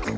Nah,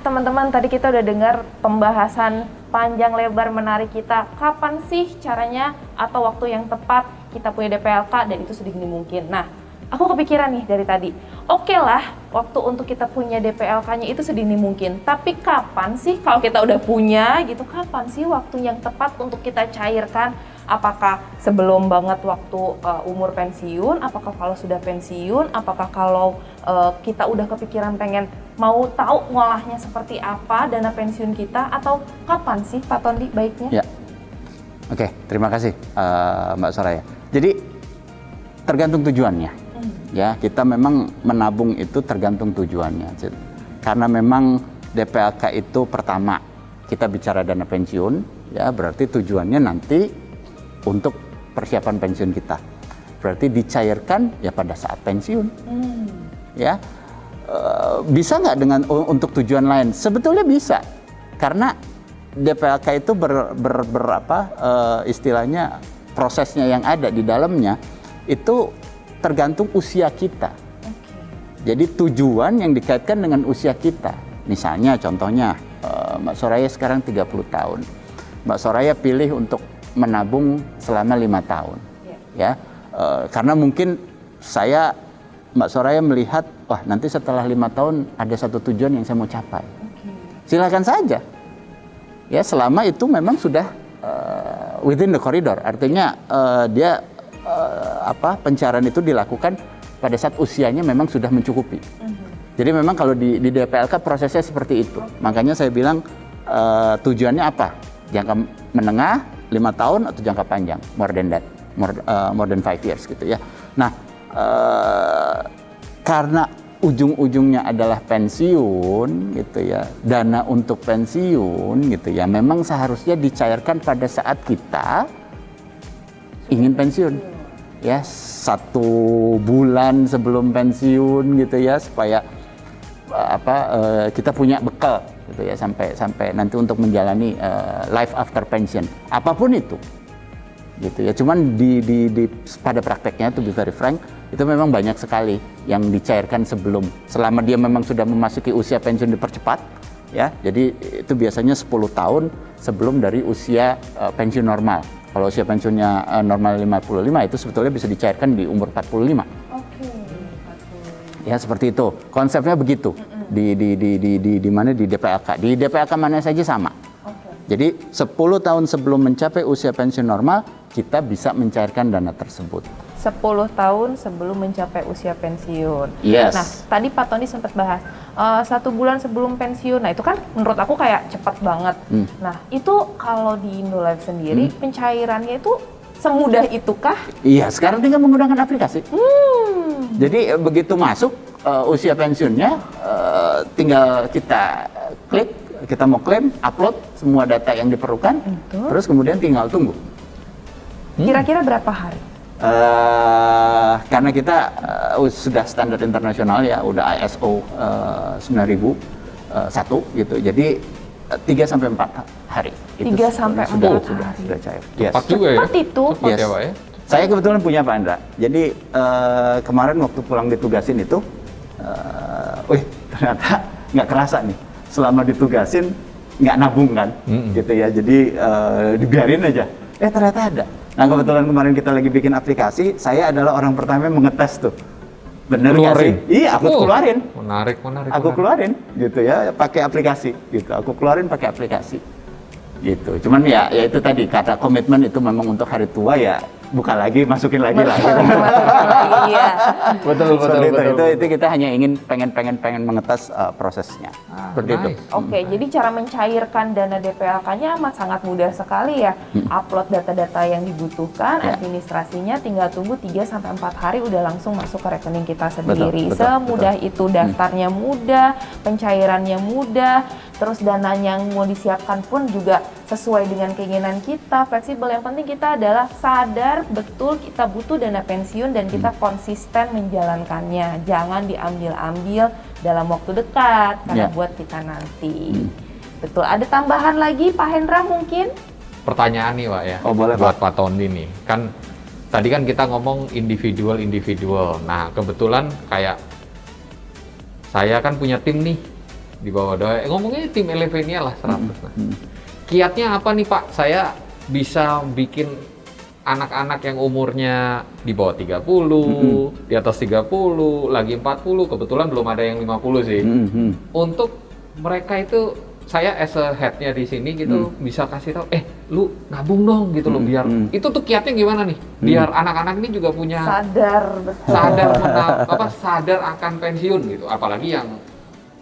teman-teman, tadi kita udah dengar pembahasan panjang lebar menarik kita. Kapan sih caranya atau waktu yang tepat kita punya DPLK dan itu sedini mungkin. Nah, aku kepikiran nih dari tadi. Oke lah, waktu untuk kita punya DPLK-nya itu sedini mungkin. Tapi kapan sih kalau kita udah punya gitu, kapan sih waktu yang tepat untuk kita cairkan? Apakah sebelum banget waktu umur pensiun? Apakah kalau sudah pensiun? Apakah kalau kita udah kepikiran pengen mau tahu ngolahnya seperti apa dana pensiun kita, atau kapan sih Pak Tondi baiknya? Ya, oke, terima kasih Mbak Soraya. Jadi tergantung tujuannya, ya kita memang menabung itu tergantung tujuannya. Karena memang DPLK itu pertama kita bicara dana pensiun, ya berarti tujuannya nanti untuk persiapan pensiun kita. Berarti dicairkan ya pada saat pensiun, ya. Bisa nggak dengan untuk tujuan lain? Sebetulnya bisa, karena DPLK itu istilahnya prosesnya yang ada di dalamnya itu tergantung usia kita. Jadi tujuan yang dikaitkan dengan usia kita. Misalnya contohnya Mbak Soraya sekarang 30 tahun. Mbak Soraya pilih untuk menabung selama 5 tahun. Ya, karena mungkin Mbak Soraya melihat, wah nanti setelah 5 tahun ada satu tujuan yang saya mau capai. Silakan saja. Ya, selama itu memang sudah within the corridor. Artinya pencairan itu dilakukan pada saat usianya memang sudah mencukupi. Jadi memang kalau di DPLK prosesnya seperti itu. Makanya saya bilang tujuannya apa? Jangka menengah 5 tahun atau jangka panjang, more than that, more than 5 years gitu ya. Nah, karena ujung-ujungnya adalah pensiun gitu ya, dana untuk pensiun gitu ya, memang seharusnya dicairkan pada saat kita ingin pensiun ya, 1 bulan sebelum pensiun gitu ya, supaya kita punya bekal gitu ya sampai nanti untuk menjalani life after pension apapun itu gitu ya. Cuman pada prakteknya, to be very frank, itu memang banyak sekali yang dicairkan selama dia memang sudah memasuki usia pensiun dipercepat ya. Jadi itu biasanya 10 tahun sebelum dari usia pensiun normal. Kalau usia pensiunnya normal 55, itu sebetulnya bisa dicairkan di umur 45. Oke. Ya, seperti itu. Konsepnya begitu. Di mana di DPLK. Di DPLK mana saja sama. Jadi 10 tahun sebelum mencapai usia pensiun normal, kita bisa mencairkan dana tersebut. 10 tahun sebelum mencapai usia pensiun. Yes. Nah, tadi Pak Tony sempat bahas 1 bulan sebelum pensiun. Nah, itu kan menurut aku kayak cepat banget. Nah, itu kalau di Indolife sendiri pencairannya itu semudah itukah? Iya, sekarang tinggal menggunakan aplikasi. Jadi begitu masuk usia pensiunnya, tinggal kita klik, kita mau klaim, upload semua data yang diperlukan, terus kemudian tinggal tunggu. Kira-kira berapa hari? Karena kita sudah standar internasional ya, udah ISO 9001 gitu. Jadi 3-4 hari. 3-4 hari. Sudah cair. Cepat juga ya. Cepat itu. Cepat ya Pak ya. Saya kebetulan punya Pak Andra. Jadi kemarin waktu pulang ditugasin itu, ternyata nggak kerasa nih. Selama ditugasin nggak nabung kan, gitu ya. Jadi dibiarin aja. Ternyata ada. Nah, kebetulan kemarin kita lagi bikin aplikasi, saya adalah orang pertama yang mengetes tuh. Bener nggak sih? Iya, aku keluarin. Menarik. Aku keluarin, gitu ya, pakai aplikasi, gitu. Aku keluarin pakai aplikasi, gitu. Cuman ya itu tadi kata komitmen itu memang untuk hari tua ya. Buka lagi, masukin lagi lah. Iya. Betul. Itu kita hanya ingin pengen mengetes prosesnya. Seperti itu. Oke, jadi cara mencairkan dana DPLK-nya amat sangat mudah sekali ya. Upload data-data yang dibutuhkan, administrasinya tinggal tunggu 3-4 hari udah langsung masuk ke rekening kita sendiri. Semudah itu, daftarnya mudah, pencairannya mudah, terus dananya yang mau disiapkan pun juga sesuai dengan keinginan kita, fleksibel. Yang penting kita adalah sadar betul kita butuh dana pensiun dan kita konsisten menjalankannya. Jangan diambil-ambil dalam waktu dekat karena buat kita nanti. Betul. Ada tambahan lagi Pak Hendra mungkin? pertanyaan nih Pak ya. Oh, boleh, buat Pak. Pak Tony nih. Kan tadi kan kita ngomong individual. Nah, kebetulan kayak saya kan punya tim nih di bawah ngomongnya tim Elevenia lah 100. Nah, kiatnya apa nih Pak? Saya bisa bikin anak-anak yang umurnya di bawah 30, di atas 30, lagi 40, kebetulan belum ada yang 50 sih. Untuk mereka itu saya as a head-nya di sini gitu bisa kasih tahu, lu nabung dong gitu loh, biar itu tuh kiatnya gimana nih? Biar anak-anak ini juga punya sadar akan pensiun gitu. Apalagi yang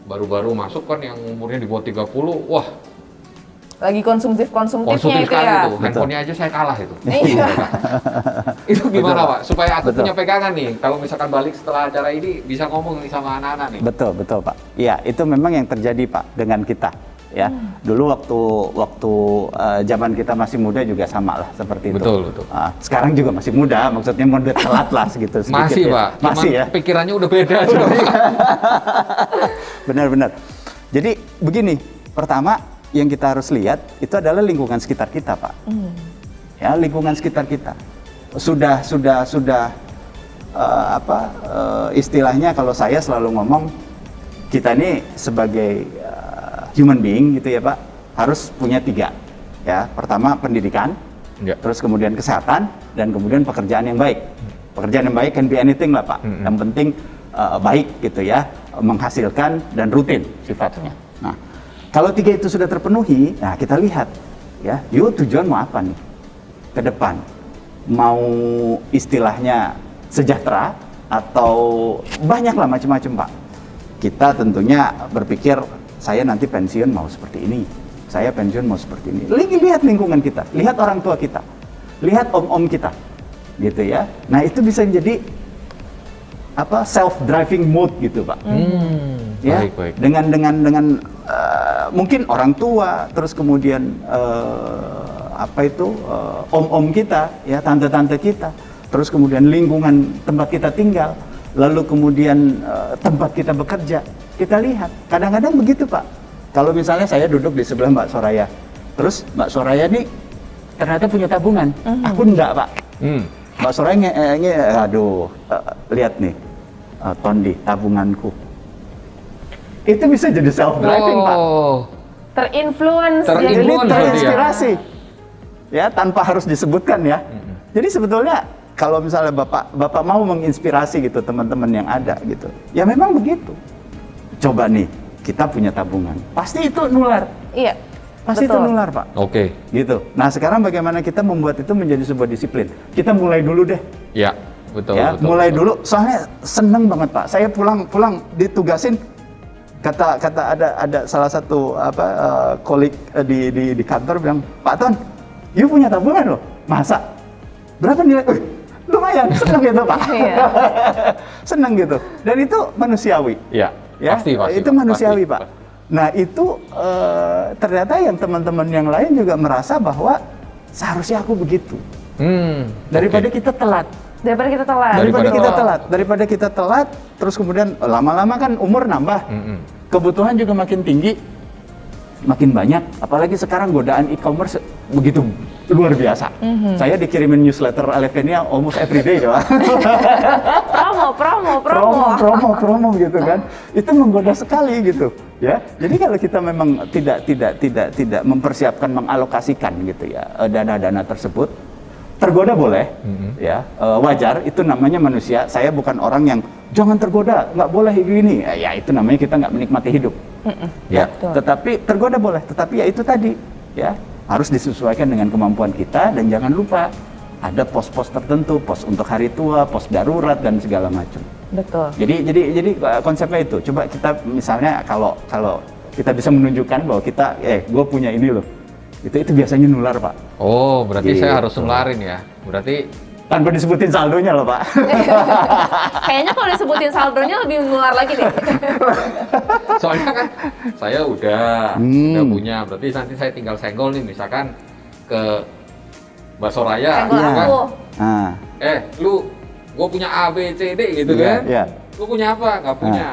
baru-baru masuk kan yang umurnya di bawah 30, wah lagi konsumtifnya itu kali ya. itu. Handphonenya aja saya kalah itu. Iya. Itu gimana Pak? Supaya aku Betul. punya pegangan nih. Kalau misalkan balik setelah acara ini bisa ngomong nih sama anak-anak nih. Betul Pak. Iya, itu memang yang terjadi Pak dengan kita. Ya, dulu waktu zaman kita masih muda juga sama lah seperti itu. Betul. Sekarang juga masih muda, maksudnya muda telat lah segitu. Masih ya. Pak, Masih cuman ya. pikirannya udah beda juga. Benar. Jadi begini, pertama yang kita harus lihat itu adalah lingkungan sekitar kita, Pak. Ya, lingkungan sekitar kita sudah istilahnya kalau saya selalu ngomong, kita ini sebagai human being gitu ya Pak, harus punya 3 ya. Pertama pendidikan, Ya. terus kemudian kesehatan, dan kemudian pekerjaan yang baik. Pekerjaan yang baik can be anything lah Pak, yang penting baik gitu ya, menghasilkan dan rutin sifatnya. Nah, kalau 3 itu sudah terpenuhi, nah kita lihat ya, yuk tujuan mau apa nih ke depan? Mau istilahnya sejahtera atau banyaklah macam-macam Pak. Kita tentunya berpikir, saya nanti pensiun mau seperti ini, saya pensiun mau seperti ini. Lihat lingkungan kita, lihat orang tua kita, lihat om-om kita, gitu ya. Nah itu bisa menjadi self-driving mode gitu Pak. Ya, Baik. dengan mungkin orang tua, terus kemudian om-om kita, ya tante-tante kita, terus kemudian lingkungan tempat kita tinggal, lalu kemudian tempat kita bekerja. Kita lihat, kadang-kadang begitu Pak. Kalau misalnya saya duduk di sebelah Mbak Soraya, terus Mbak Soraya nih ternyata punya tabungan, aku enggak Pak. Mbak Soraya lihat nih, Tondi, tabunganku. Itu bisa jadi self-driving Pak. Terinfluence Jadi Terinfluence terinspirasi. Ya, tanpa harus disebutkan ya. Jadi sebetulnya kalau misalnya Bapak mau menginspirasi gitu teman-teman yang ada gitu. Ya memang begitu. Coba nih, kita punya tabungan. Pasti itu nular. Iya. Pasti betul. itu nular, Pak. Oke. Gitu. Nah, sekarang bagaimana kita membuat itu menjadi sebuah disiplin? Kita mulai dulu deh. Ya, betul. Ya, betul, mulai betul. dulu. Soalnya seneng banget, Pak. Saya pulang ditugasin, kata ada salah satu kolik di kantor bilang, Pak Ton, you punya tabungan loh. Masa? Berapa nilai? Lumayan, seneng gitu Pak. Iya. Seneng gitu. Dan itu manusiawi. Ya, Ya, pasti. itu Pak. manusiawi Pasti. Pak. Nah itu ternyata yang teman-teman yang lain juga merasa bahwa seharusnya aku begitu. Daripada Oke. kita telat. Daripada kita telat. Daripada kita telat, terus kemudian lama-lama kan umur nambah, kebutuhan juga makin tinggi, makin banyak. Apalagi sekarang godaan e-commerce begitu luar biasa. Saya dikirimin newsletter Elevenia almost every day, coba. promo gitu kan. Itu menggoda sekali gitu, ya. Jadi kalau kita memang tidak mempersiapkan, mengalokasikan gitu ya dana-dana tersebut, tergoda boleh, ya wajar, itu namanya manusia. Saya bukan orang yang jangan tergoda, nggak boleh gini. Ya itu namanya kita nggak menikmati hidup. Ya, Betul. tetapi tergoda boleh, tetapi ya itu tadi, ya harus disesuaikan dengan kemampuan kita, dan jangan lupa ada pos-pos tertentu, pos untuk hari tua, pos darurat dan segala macam. Betul. Jadi konsepnya itu. Coba kita misalnya kalau kita bisa menunjukkan bahwa kita, gue punya ini loh, itu biasanya nular Pak. Oh, berarti Gitu. saya harus nularin ya. Berarti Tanpa disebutin saldonya loh Pak. Kayaknya kalau disebutin saldonya lebih nular lagi deh. soalnya kan saya udah punya. Berarti nanti saya tinggal senggol nih, misalkan ke Mbak Soraya. Senggol gitu kan. aku. Nah, Lu, gue punya A, B, C, D gitu Iya, kan. iya. Lu punya apa? Nggak punya.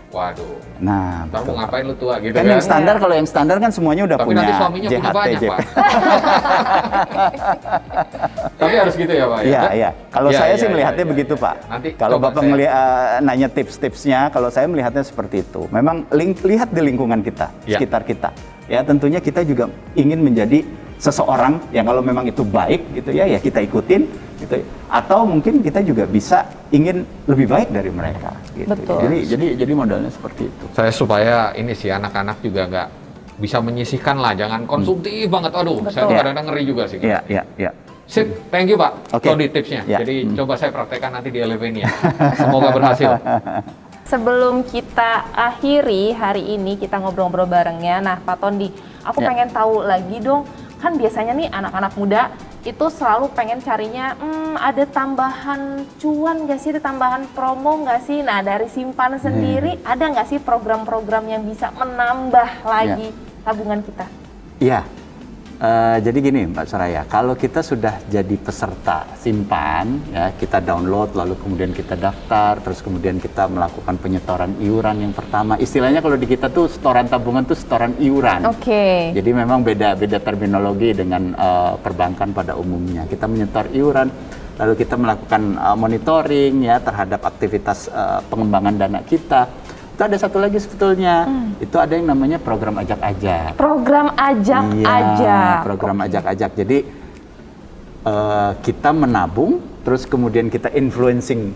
Waduh. Nah, Ntar betul. mau ngapain lu tua gitu Kan kan? yang standar, kalau yang standar kan semuanya udah Tapi punya nanti suaminya punya JHT, banyak, JP. Pak. Tapi harus gitu ya, Pak? Iya, Kan? iya. Kalau Iya, saya iya, sih iya, melihatnya iya, begitu, iya. Pak. Nanti Kalau coba Bapak saya- nanya tips-tipsnya, kalau saya melihatnya seperti itu. Memang lihat di lingkungan kita, Iya. sekitar kita. Ya, tentunya kita juga ingin menjadi seseorang yang kalau memang itu baik gitu ya, ya kita ikutin gitu. Atau mungkin kita juga bisa ingin lebih baik dari mereka gitu. Betul. Jadi modalnya seperti itu. Saya supaya ini sih anak-anak juga nggak bisa menyisihkan lah, jangan konsumtif banget. Aduh, saya tuh kadang-kadang ngeri juga sih. Iya, iya, iya. Sip, thank you Pak. Oke. Tony tipsnya. Ya. Jadi coba saya praktekkan nanti di Elevenia. Semoga berhasil. Sebelum kita akhiri hari ini, kita ngobrol-ngobrol barengnya. Nah, Pak Tondi, aku Ya. pengen tahu lagi dong. Kan biasanya nih anak-anak muda itu selalu pengen carinya, ada tambahan cuan nggak sih, ada tambahan promo nggak sih? Nah, dari Simpan sendiri, ada nggak sih program-program yang bisa menambah lagi tabungan kita? Iya. Jadi gini Mbak Soraya, kalau kita sudah jadi peserta Simpan, ya kita download, lalu kemudian kita daftar, terus kemudian kita melakukan penyetoran iuran yang pertama. Istilahnya kalau di kita tuh setoran tabungan tuh setoran iuran. Oke. Jadi memang beda terminologi dengan perbankan pada umumnya. Kita menyetor iuran, lalu kita melakukan monitoring ya terhadap aktivitas pengembangan dana kita. Itu ada satu lagi sebetulnya, itu ada yang namanya program ajak-ajak. Program ajak-ajak. Iya, program ajak-ajak. Jadi kita menabung, terus kemudian kita influencing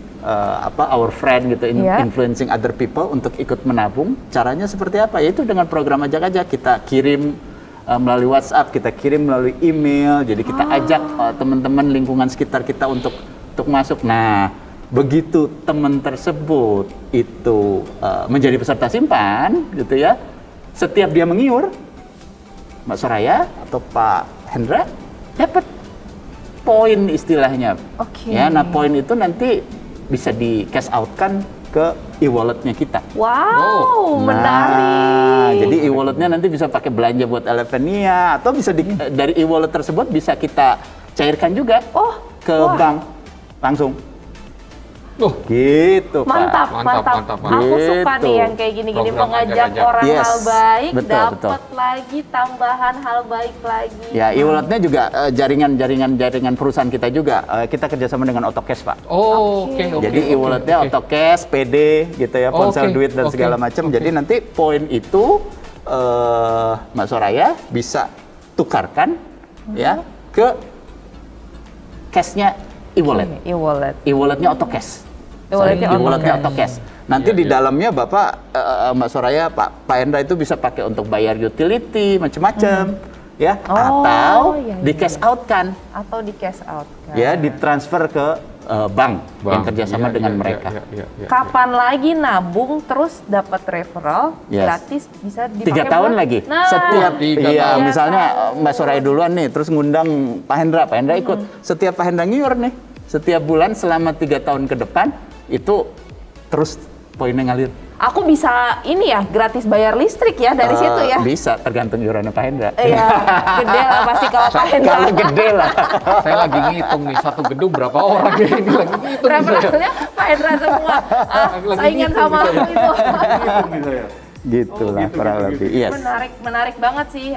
our friend gitu, Iya. influencing other people untuk ikut menabung. Caranya seperti apa? Yaitu dengan program ajak-ajak. Kita kirim melalui WhatsApp, kita kirim melalui email. Jadi kita ajak teman-teman lingkungan sekitar kita untuk masuk. Nah, begitu teman tersebut itu menjadi peserta Simpan, gitu ya, setiap dia mengiur, Mbak Soraya atau Pak Hendra dapat poin istilahnya. Oke. Ya, nah poin itu nanti bisa di cash out kan ke e-walletnya kita. Wow, Nah, menarik. jadi e-walletnya nanti bisa pakai belanja buat Elevenia, atau bisa dari e-wallet tersebut bisa kita cairkan juga ke bank langsung. Gitu, Mantap, Pak. mantap. Mantap. Aku Gitu. suka nih yang kayak gini-gini, Program mengajak ajak-ajak. orang Yes, hal baik, betul, dapat lagi tambahan hal baik lagi. Ya, e-walletnya juga jaringan perusahaan kita juga. Kita kerjasama dengan Autocash, Pak. Oh, oke, oke. Jadi oke, e-walletnya oke. Autocash, PD, gitu ya, ponsel Oke, duit dan oke, segala macam. oke. Jadi nanti poin itu Mbak Soraya bisa tukarkan ya ke cashnya e-wallet. E-wallet. E-walletnya Autocash. E-walletnya E-walletnya Autocash. Autocash. Nanti Iya, di iya. dalamnya Bapak, Mbak Soraya, Pak Hendra itu bisa pakai untuk bayar utility, macam-macam, ya. Oh, Atau iya, di iya. cash out kan, Atau di cash out kan. ya, ditransfer ke bank yang kerjasama Iya, dengan iya, mereka. iya, iya, iya. Kapan lagi nabung terus dapat referral Yes. gratis, bisa dipakai 3 tahun buat- lagi. Nah, Setiap, 3 iya, tahun. misalnya Mbak Soraya duluan nih, terus ngundang Pak Hendra ikut. Setiap Pak Hendra ngiur nih, setiap bulan selama 3 tahun ke depan itu terus poinnya ngalir. aku bisa ini ya, gratis bayar listrik ya dari situ ya. Bisa, tergantung iurannya Pak Hendra. Iya, gede lah pasti kalau Pak Hendra. Kalau gede lah. Saya lagi ngitung nih, satu gedung berapa orang ini lagi ngitung. nih saya. Referralnya Pak Hendra semua. Lagi Saingan ngitung sama nih aku saya. itu. Gitulah gitu, kurang gitu, lebih. Yes. Menarik banget sih.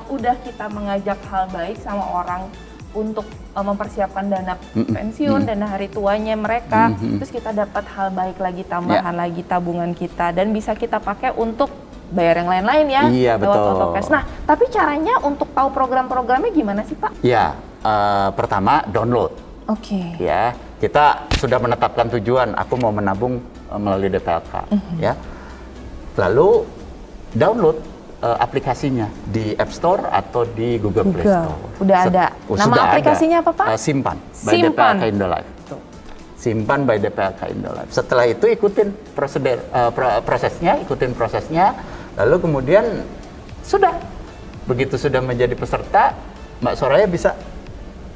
Udah kita mengajak hal baik sama orang untuk mempersiapkan dana pensiun, dana hari tuanya mereka. Terus kita dapat hal baik lagi, tambahan lagi tabungan kita, dan bisa kita pakai untuk bayar yang lain-lain ya. Iya, lewat betul. Autocash. Nah, tapi caranya untuk tahu program-programnya gimana sih, Pak? Ya, pertama download. Oke. Ya, kita sudah menetapkan tujuan. Aku mau menabung melalui DPLK. Ya, lalu download aplikasinya di App Store atau di Google Play Google. Store. Udah ada. Nama Sudah aplikasinya ada. apa, Pak? Simpan by Simpan. DPLK Indolife. Simpan by DPLK Indolife. Setelah itu ikutin prosesnya, lalu kemudian sudah. Begitu sudah menjadi peserta, Mbak Soraya bisa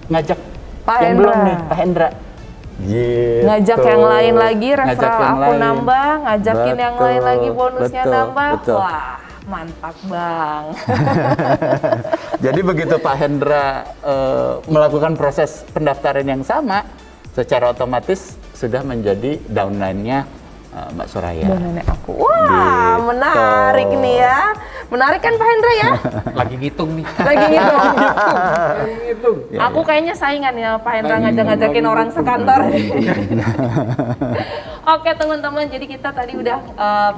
ngajak Pak yang Hendra. belum nih, Pak Hendra. Gitu. Ngajak yang lain lagi, Ngajak referral yang aku lain. nambah, ngajakin yang lain Betul, lagi, bonusnya betul, nambah. betul. Wah, mantap Bang. Jadi begitu Pak Hendra melakukan proses pendaftaran yang sama, secara otomatis sudah menjadi downline-nya Mbak Soraya. Dan nenek aku. Wah, Gitu. menarik nih ya. Menarik kan Pak Hendra ya? Lagi ngitung nih. Lagi gitu. Lagi ngitung. Ya, Aku kayaknya saingan ya Pak Hendra Lagi ngajak-ngajakin ngitung, orang lagi sekantor. ngitung. Oke teman-teman, jadi kita tadi udah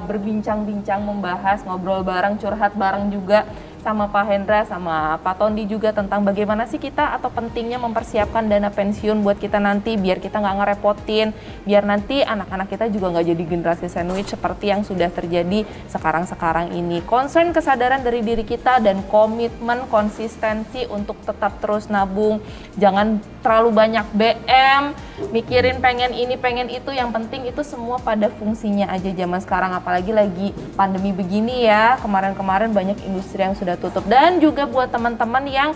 berbincang-bincang, membahas, ngobrol bareng, curhat bareng juga sama Pak Hendra, sama Pak Tondi juga tentang bagaimana sih kita atau pentingnya mempersiapkan dana pensiun buat kita nanti biar kita nggak ngerepotin, biar nanti anak-anak kita juga nggak jadi generasi sandwich seperti yang sudah terjadi sekarang-sekarang ini. Concern kesadaran dari diri kita dan komitmen konsistensi untuk tetap terus nabung, jangan terlalu banyak BM, mikirin pengen ini pengen itu, yang penting itu semua pada fungsinya aja zaman sekarang, apalagi lagi pandemi begini ya, kemarin-kemarin banyak industri yang sudah tutup. Dan juga buat teman-teman yang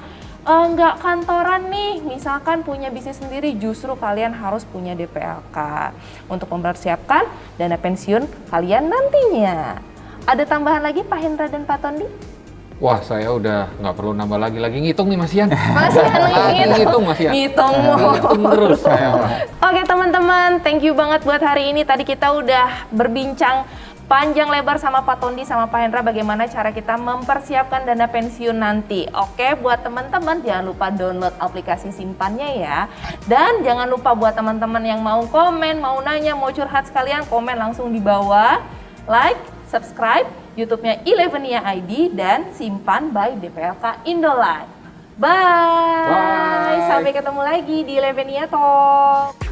nggak kantoran nih, misalkan punya bisnis sendiri, justru kalian harus punya DPLK untuk mempersiapkan dana pensiun kalian nantinya. Ada tambahan lagi Pak Hendra dan Pak Tondi? Wah, saya udah nggak perlu nambah lagi ngitung nih Mas Ian. Masih Ngitung Mas Ian. Ngitung Terus saya. Oke teman-teman, thank you banget buat hari ini. Tadi kita udah berbincang panjang lebar sama Pak Tondi sama Pak Hendra bagaimana cara kita mempersiapkan dana pensiun nanti. Oke, buat teman-teman jangan lupa download aplikasi simpannya ya. Dan jangan lupa buat teman-teman yang mau komen, mau nanya, mau curhat sekalian, komen langsung di bawah. Like, subscribe YouTube-nya Elevenia ID dan simpan by DPLK Indolife. Bye. Bye. Sampai ketemu lagi di Elevenia Talk.